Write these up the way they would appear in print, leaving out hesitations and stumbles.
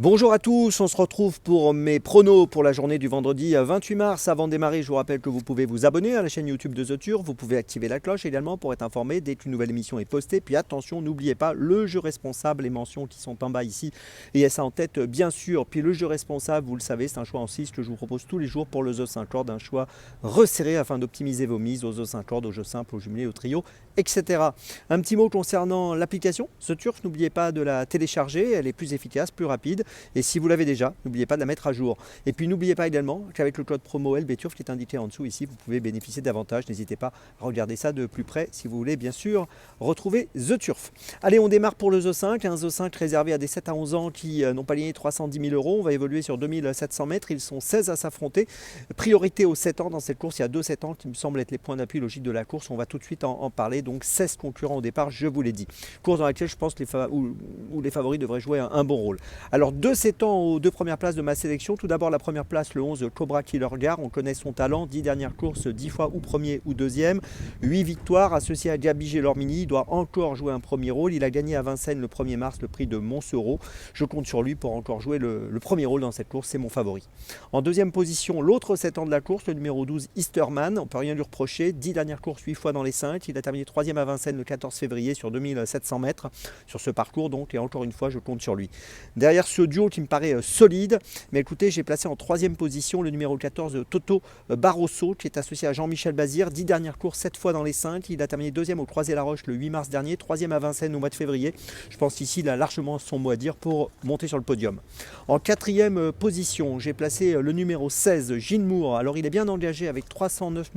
Bonjour à tous, on se retrouve pour mes pronos pour la journée du vendredi 28 mars. Avant de démarrer, je vous rappelle que vous pouvez vous abonner à la chaîne YouTube de The Turf, vous pouvez activer la cloche également pour être informé dès qu'une nouvelle émission est postée. Puis attention, n'oubliez pas le jeu responsable, les mentions qui sont en bas ici, et ça en tête bien sûr. Puis le jeu responsable, vous le savez, c'est un choix en 6 que je vous propose tous les jours pour le The 5 cordes, un choix resserré afin d'optimiser vos mises aux The 5 cordes, au jeu simple, au jumelé, au trio, etc. Un petit mot concernant l'application The Turf, n'oubliez pas de la télécharger, elle est plus efficace, plus rapide. Et si vous l'avez déjà, n'oubliez pas de la mettre à jour. Et puis n'oubliez pas également qu'avec le code promo LBTurf qui est indiqué en dessous ici, vous pouvez bénéficier davantage. N'hésitez pas à regarder ça de plus près si vous voulez bien sûr retrouver The Turf. Allez, on démarre pour le The 5, un The 5 réservé à des 7 à 11 ans qui n'ont pas gagné 310 000 euros. On va évoluer sur 2700 mètres, ils sont 16 à s'affronter. Priorité aux 7 ans dans cette course, il y a 2 7 ans qui me semblent être les points d'appui logiques de la course. On va tout de suite en parler, donc 16 concurrents au départ, je vous l'ai dit. Course dans laquelle je pense que les favoris devraient jouer un bon rôle. Alors 2-7 ans aux deux premières places de ma sélection. Tout d'abord la première place, le 11 Cobra Killer Gar. On connaît son talent, 10 dernières courses, 10 fois ou premier ou deuxième. 8 victoires, associé à Gabi Gelormini. Il doit encore jouer un premier rôle. Il a gagné à Vincennes le 1er mars le prix de Montsereau. Je compte sur lui pour encore jouer le premier rôle dans cette course, c'est mon favori. En deuxième position, l'autre 7 ans de la course, le numéro 12 Easterman. On ne peut rien lui reprocher, 10 dernières courses, 8 fois dans les 5. Il a terminé 3e à Vincennes le 14 février sur 2700 mètres sur ce parcours donc, et encore une fois je compte sur lui. Derrière ce duo qui me paraît solide, mais écoutez, j'ai placé en 3e position le numéro 14 Toto Barroso qui est associé à Jean-Michel Bazir, 10 dernières courses, 7 fois dans les 5. Il a terminé 2e au Croisé-la-Roche le 8 mars dernier, 3e à Vincennes au mois de février. Je pense ici il a largement son mot à dire pour monter sur le podium. En 4e position, j'ai placé le numéro 16 Gilles Moore. Alors il est bien engagé avec 309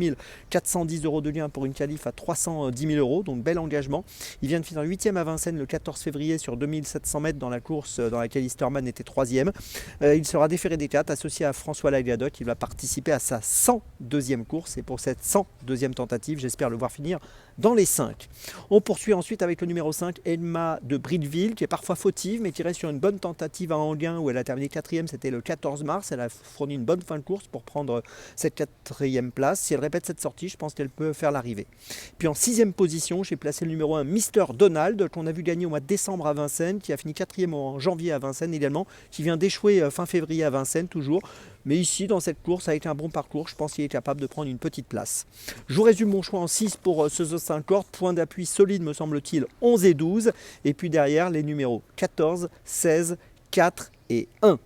410 euros de lien pour une qualif à 310 000 euros, donc bel engagement. Il vient de finir 8e à Vincennes le 14 février sur 2700 mètres dans la course dans laquelle Easterman était 3e. Il sera déféré des 4, associé à François Lagladoc. Il va participer à sa 102e course et pour cette 102e tentative, j'espère le voir finir dans les 5. On poursuit ensuite avec le numéro 5, Elma de Brideville, qui est parfois fautive, mais qui reste sur une bonne tentative à Anguin où elle a terminé 4e, c'était le 14 mars. Elle a fourni une bonne fin de course pour prendre cette 4e place. Si elle répète cette sortie, je pense qu'elle peut faire l'arrivée. Puis en 6e position, j'ai placé le numéro 1, Mister Donald, qu'on a vu gagner au mois de décembre à Vincennes, qui a fini 4e en janvier à Vincennes également, qui vient d'échouer fin février à Vincennes toujours. Mais ici, dans cette course, ça a été un bon parcours. Je pense qu'il est capable de prendre une petite place. Je vous résume mon choix en 6 pour ce The 5 cordes. Point d'appui solide, me semble-t-il, 11 et 12. Et puis derrière, les numéros 14, 16, 4 et 1.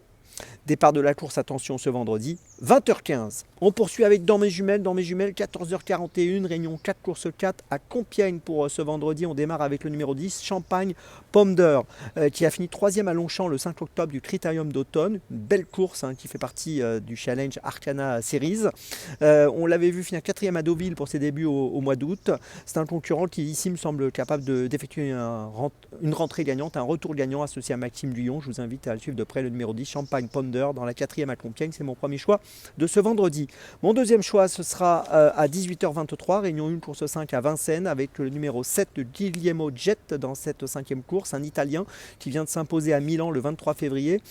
Départ de la course, attention, ce vendredi, 20h15. On poursuit avec Dans mes jumelles, 14h41, réunion 4, course 4 à Compiègne pour ce vendredi. On démarre avec le numéro 10, Champagne Pomme d'Or, qui a fini 3e à Longchamp le 5 octobre du Critérium d'automne. Une belle course qui fait partie du Challenge Arcana Series. On l'avait vu finir 4e à Deauville pour ses débuts au mois d'août. C'est un concurrent qui ici me semble capable d'effectuer une rentrée gagnante, un retour gagnant associé à Maxime Duyon. Je vous invite à le suivre de près, le numéro 10, Champagne Pomme d'Or, dans la 4e à Compiègne. C'est mon premier choix de ce vendredi. Mon deuxième choix, ce sera à 18h23, réunion 1, course 5 à Vincennes, avec le numéro 7 de Guillermo Jet dans cette 5e course, un Italien qui vient de s'imposer à Milan le 23 février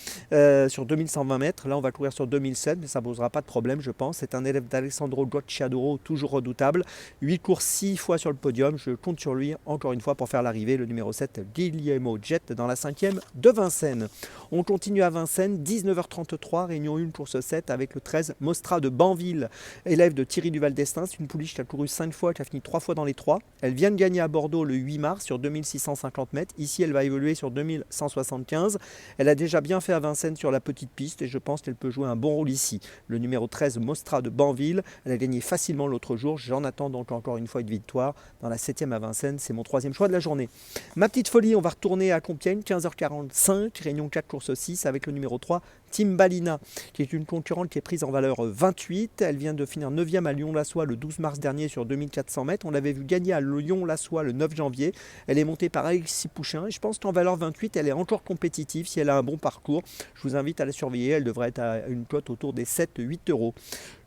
sur 2120 mètres. Là, on va courir sur 2007, mais ça ne posera pas de problème, je pense. C'est un élève d'Alessandro Gocciadoro, toujours redoutable. 8 courses, 6 fois sur le podium. Je compte sur lui, encore une fois, pour faire l'arrivée. Le numéro 7, Guillermo Jet, dans la 5e de Vincennes. On continue à Vincennes, 19h33, réunion 1, course 7, avec le 13, Mostra de Banville, élève de Thierry Duval d'Estaing. C'est une pouliche qui a couru 5 fois, qui a fini 3 fois dans les 3. Elle vient de gagner à Bordeaux le 8 mars sur 2650 mètres. Ici, elle va évoluer sur 2175. Elle a déjà bien fait à Vincennes sur la petite piste et je pense qu'elle peut jouer un bon rôle ici. Le numéro 13, Mostra de Banville, elle a gagné facilement l'autre jour. J'en attends donc encore une fois une victoire dans la 7e à Vincennes. C'est mon 3e choix de la journée. Ma petite folie, on va retourner à Compiègne, 15h45, réunion 4, course 6, avec le numéro 3, Timbalina, qui est une concurrente qui est prise en valeur 28. Elle vient de finir 9e à Lyon-la-Soie le 12 mars dernier sur 2400 mètres. On l'avait vu gagner à Lyon-la-Soie le 9 janvier. Elle est montée par Alexis Pouchin et je pense qu'en valeur 28, elle est encore compétitive si elle a un bon parcours. Je vous invite à la surveiller. Elle devrait être à une cote autour des 7-8 euros.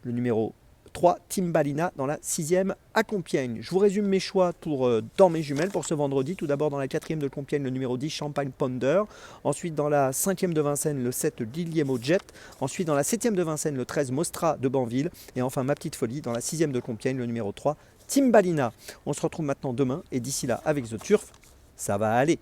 Le numéro 3, Timbalina dans la 6e à Compiègne. Je vous résume mes choix pour Dans mes jumelles pour ce vendredi. Tout d'abord dans la 4e de Compiègne, le numéro 10, Champagne Ponder. Ensuite dans la 5e de Vincennes, le 7, Guillermo Jet. Ensuite dans la 7e de Vincennes, le 13, Mostra de Banville. Et enfin ma petite folie dans la 6e de Compiègne, le numéro 3, Timbalina. On se retrouve maintenant demain et d'ici là avec The Turf, ça va aller.